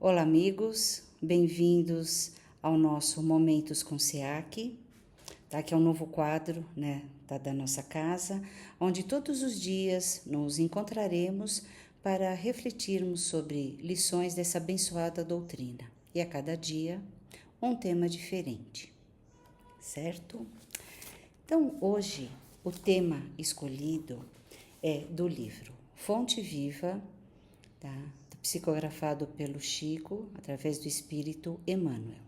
Olá, amigos, bem-vindos ao nosso Momentos com SEAC, tá? Que é um novo quadro, né, da nossa casa, onde todos os dias nos encontraremos para refletirmos sobre lições dessa abençoada doutrina. E a cada dia, um tema diferente, certo? Então, hoje, o tema escolhido é do livro Fonte Viva, tá? Psicografado pelo Chico, através do Espírito Emmanuel.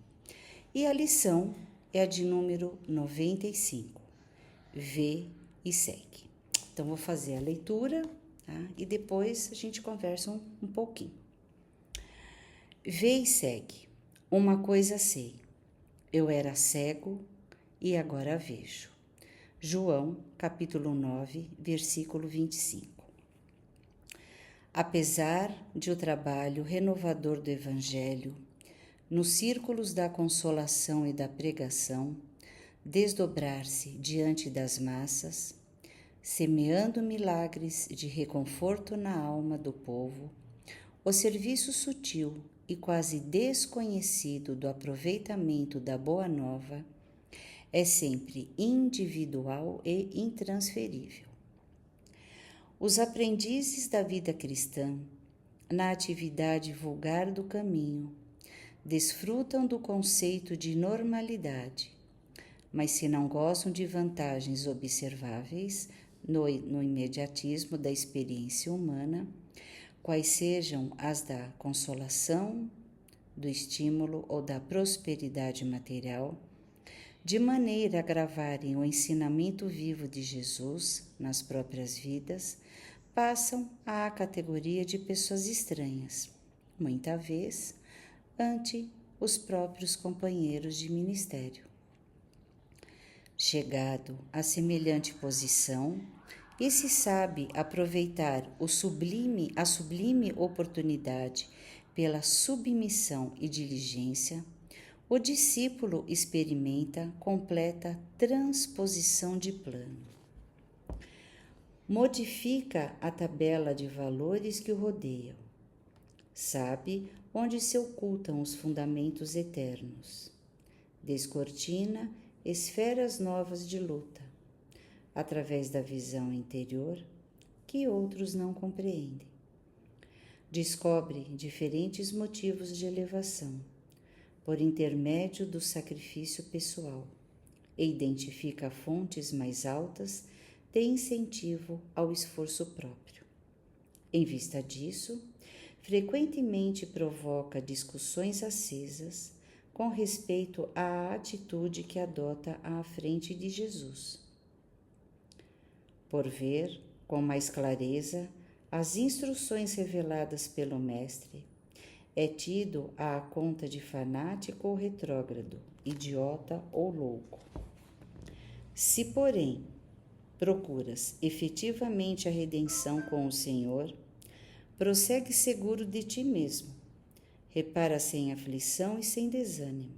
E a lição é a de número 95, Vê e segue. Então, vou fazer a leitura, tá? E depois a gente conversa um pouquinho. Vê e segue. Uma coisa sei, eu era cego e agora vejo. João, capítulo 9, versículo 25. Apesar de o trabalho renovador do Evangelho, nos círculos da consolação e da pregação, desdobrar-se diante das massas, semeando milagres de reconforto na alma do povo, o serviço sutil e quase desconhecido do aproveitamento da Boa Nova é sempre individual e intransferível. Os aprendizes da vida cristã, na atividade vulgar do caminho, desfrutam do conceito de normalidade, mas se não gozam de vantagens observáveis no imediatismo da experiência humana, quais sejam as da consolação, do estímulo ou da prosperidade material, de maneira a gravarem o ensinamento vivo de Jesus nas próprias vidas, passam à categoria de pessoas estranhas, muita vez ante os próprios companheiros de ministério. Chegado a semelhante posição, e se sabe aproveitar a sublime oportunidade pela submissão e diligência, o discípulo experimenta completa transposição de plano. Modifica a tabela de valores que o rodeiam. Sabe onde se ocultam os fundamentos eternos. Descortina esferas novas de luta, através da visão interior que outros não compreendem. Descobre diferentes motivos de elevação, por intermédio do sacrifício pessoal, e identifica fontes mais altas de incentivo ao esforço próprio. Em vista disso, frequentemente provoca discussões acesas com respeito à atitude que adota à frente de Jesus. Por ver com mais clareza as instruções reveladas pelo Mestre, é tido à conta de fanático ou retrógrado, idiota ou louco. Se, porém, procuras efetivamente a redenção com o Senhor, prossegue seguro de ti mesmo. Repara sem aflição e sem desânimo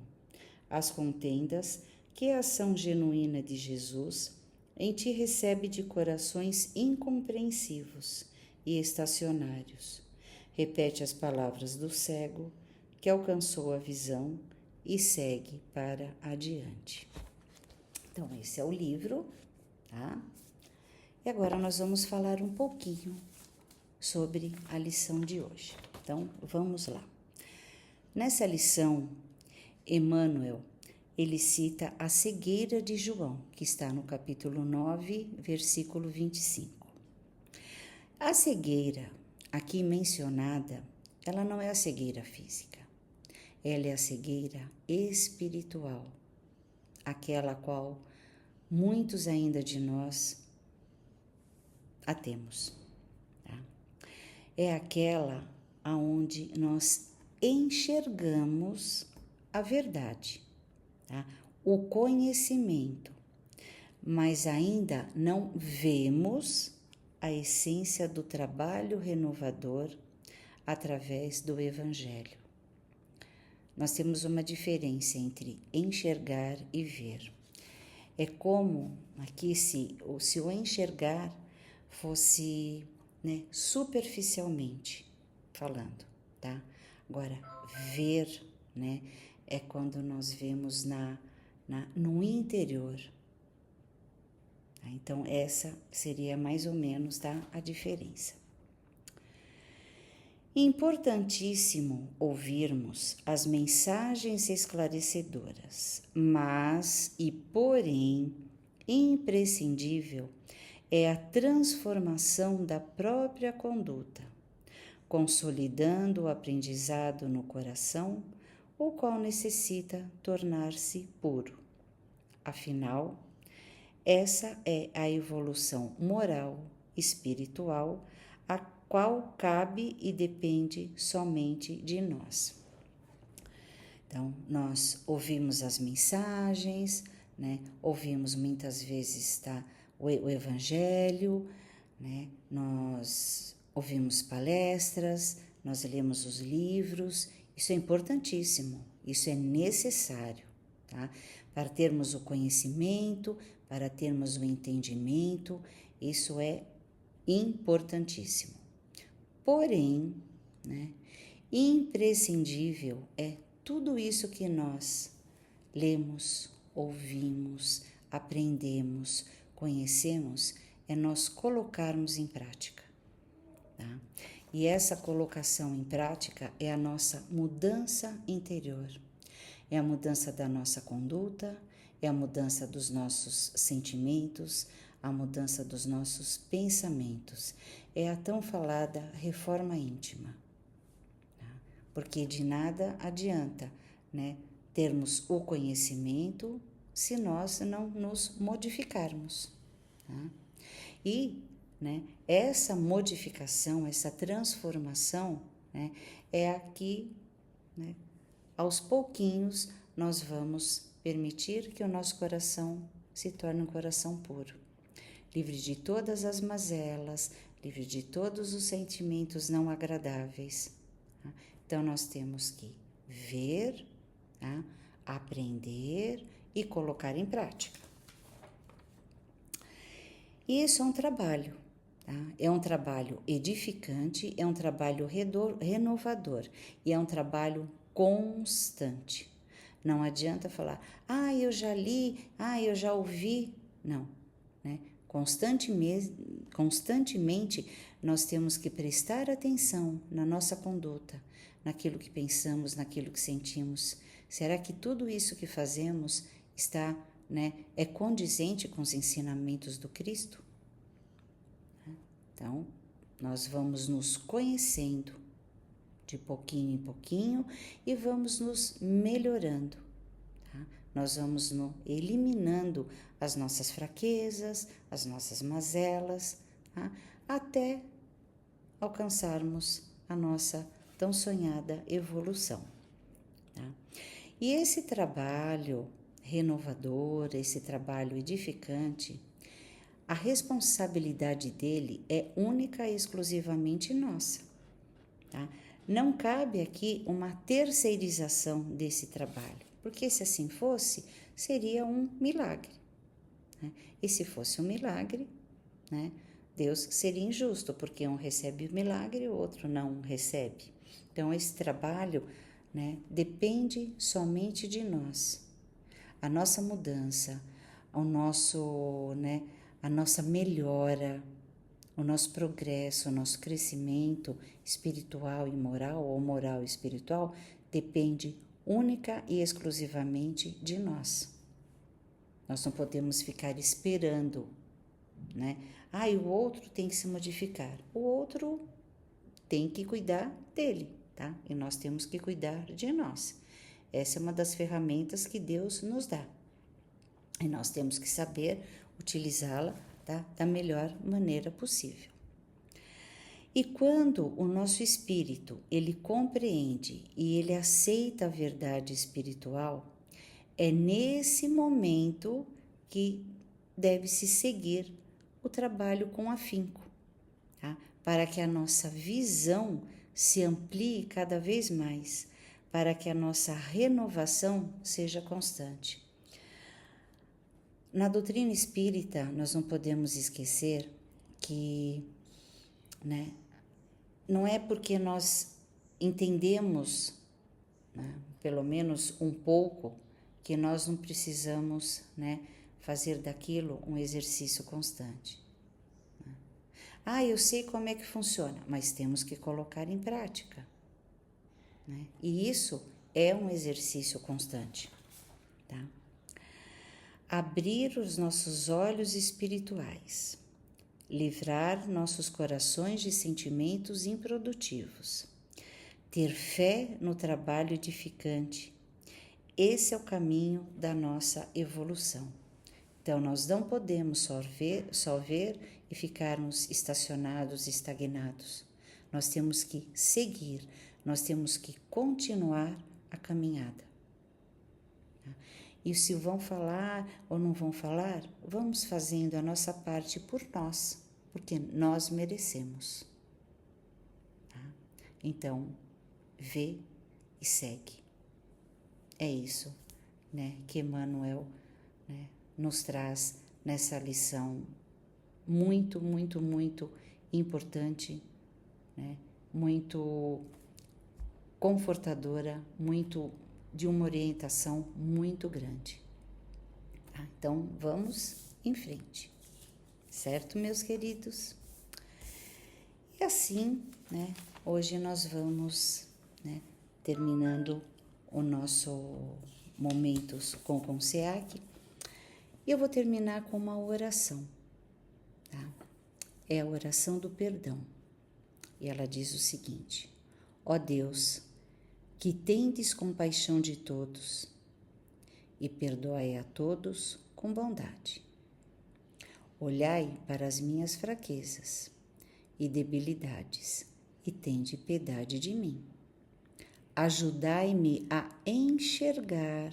as contendas que a ação genuína de Jesus em ti recebe de corações incompreensivos e estacionários. Repete as palavras do cego que alcançou a visão e segue para adiante. Então, esse é o livro, tá? E agora nós vamos falar um pouquinho sobre a lição de hoje. Então, vamos lá. Nessa lição, Emmanuel, ele cita a cegueira de João, que está no capítulo 9, versículo 25. A cegueira aqui mencionada, ela não é a cegueira física, ela é a cegueira espiritual, aquela qual muitos ainda de nós a temos. Tá? É aquela aonde nós enxergamos a verdade, tá? O conhecimento, mas ainda não vemos a essência do trabalho renovador através do Evangelho. Nós temos uma diferença entre enxergar e ver. É como aqui se o enxergar fosse, né, superficialmente falando, tá? Agora, ver, né, é quando nós vemos no interior. Tá? Então, essa seria mais ou menos, tá, a diferença. Importantíssimo ouvirmos as mensagens esclarecedoras, mas e porém imprescindível é a transformação da própria conduta, consolidando o aprendizado no coração, o qual necessita tornar-se puro. Afinal, essa é a evolução moral, espiritual, a qual cabe e depende somente de nós. Então, nós ouvimos as mensagens, né? Ouvimos muitas vezes, tá, o Evangelho, né? Nós ouvimos palestras, nós lemos os livros, isso é importantíssimo, isso é necessário, tá? Para termos o conhecimento, para termos o entendimento, isso é importantíssimo. Porém, né, imprescindível é tudo isso que nós lemos, ouvimos, aprendemos, conhecemos, é nós colocarmos em prática. Tá? E essa colocação em prática é a nossa mudança interior, é a mudança da nossa conduta, é a mudança dos nossos sentimentos, a mudança dos nossos pensamentos, é a tão falada reforma íntima. Tá? Porque de nada adianta, né, termos o conhecimento se nós não nos modificarmos. Tá? E, né, essa modificação, essa transformação, né, é aqui, né, aos pouquinhos nós vamos permitir que o nosso coração se torne um coração puro, livre de todas as mazelas, livre de todos os sentimentos não agradáveis. Tá? Então nós temos que ver, tá? Aprender e colocar em prática. E isso é um trabalho, tá? É um trabalho edificante, é um trabalho renovador e é um trabalho constante. Não adianta falar, eu já li, eu já ouvi. Não, né? Constantemente nós temos que prestar atenção na nossa conduta, naquilo que pensamos, naquilo que sentimos. Será que tudo isso que fazemos está, né, é condizente com os ensinamentos do Cristo? Então, nós vamos nos conhecendo de pouquinho em pouquinho e vamos nos melhorando. Tá? Nós vamos eliminando as nossas fraquezas, as nossas mazelas, tá? Até alcançarmos a nossa tão sonhada evolução. Tá? E esse trabalho renovador, esse trabalho edificante, a responsabilidade dele é única e exclusivamente nossa. Tá? Não cabe aqui uma terceirização desse trabalho, porque se assim fosse, seria um milagre. Né? E se fosse um milagre, né, Deus seria injusto, porque um recebe o milagre e o outro não recebe. Então, esse trabalho, né, depende somente de nós. A nossa mudança, o nosso, né, a nossa melhora, o nosso progresso, o nosso crescimento espiritual e moral, ou moral e espiritual, depende única e exclusivamente de nós. Nós não podemos ficar esperando, né? O outro tem que se modificar. O outro tem que cuidar dele, tá? E nós temos que cuidar de nós. Essa é uma das ferramentas que Deus nos dá. E nós temos que saber utilizá-la, tá, da melhor maneira possível. E quando o nosso espírito, ele compreende e ele aceita a verdade espiritual, é nesse momento que deve-se seguir o trabalho com afinco, tá? Para que a nossa visão se amplie cada vez mais, para que a nossa renovação seja constante. Na doutrina espírita, nós não podemos esquecer que, né, não é porque nós entendemos, né, pelo menos um pouco, que nós não precisamos, né, fazer daquilo um exercício constante. Ah, eu sei como é que funciona, mas temos que colocar em prática, né? E isso é um exercício constante, tá? Abrir os nossos olhos espirituais, livrar nossos corações de sentimentos improdutivos, ter fé no trabalho edificante. Esse é o caminho da nossa evolução. Então, nós não podemos só ver e ficarmos estacionados, estagnados. Nós temos que seguir, nós temos que continuar a caminhada. E se vão falar ou não vão falar, vamos fazendo a nossa parte por nós, porque nós merecemos. Tá? Então, vê e segue. É isso, né, que Emmanuel, né, nos traz nessa lição muito, muito, muito importante, né, muito confortadora, muito de uma orientação muito grande. Tá? Então, vamos em frente, certo, meus queridos? E assim, né, hoje nós vamos, né, terminando o nosso Momentos com SEAC, e eu vou terminar com uma oração, tá? É a oração do perdão, e ela diz o seguinte: ó Deus, que tendes compaixão de todos e perdoai a todos com bondade. Olhai para as minhas fraquezas e debilidades e tende piedade de mim. Ajudai-me a enxergar,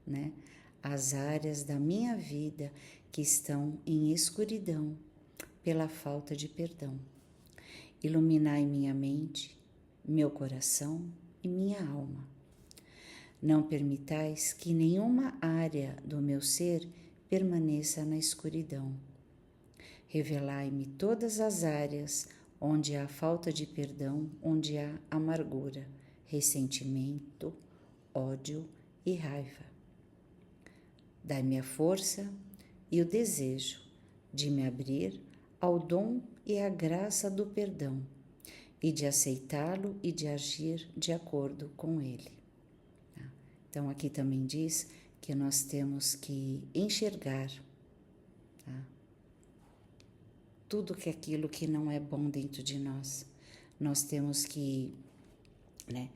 né, as áreas da minha vida que estão em escuridão pela falta de perdão. Iluminai minha mente, meu coração e minha alma. Não permitais que nenhuma área do meu ser permaneça na escuridão. Revelai-me todas as áreas onde há falta de perdão, onde há amargura, ressentimento, ódio e raiva. Dai-me a força e o desejo de me abrir ao dom e à graça do perdão e de aceitá-lo e de agir de acordo com ele. Então, aqui também diz que nós temos que enxergar, tá, tudo que aquilo que não é bom dentro de nós. Nós temos que, né,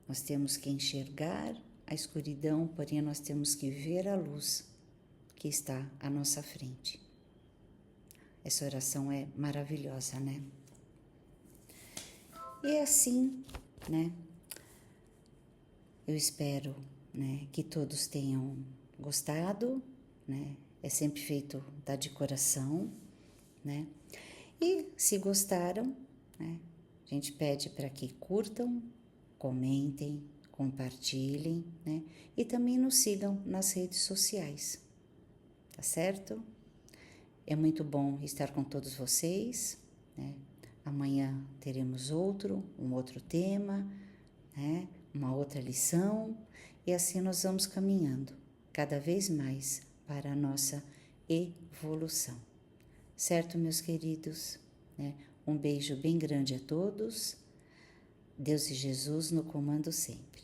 nós temos que enxergar a escuridão, porém nós temos que ver a luz que está à nossa frente. Essa oração é maravilhosa, né? E é assim, né? Eu espero, né, que todos tenham gostado, né? É sempre feito de coração, né? E se gostaram, né, a gente pede para que curtam, comentem, compartilhem, né? E também nos sigam nas redes sociais, tá certo? É muito bom estar com todos vocês, né? Amanhã teremos um outro tema, né? Uma outra lição, e assim nós vamos caminhando cada vez mais para a nossa evolução. Certo, meus queridos? Né? Um beijo bem grande a todos. Deus e Jesus no comando sempre.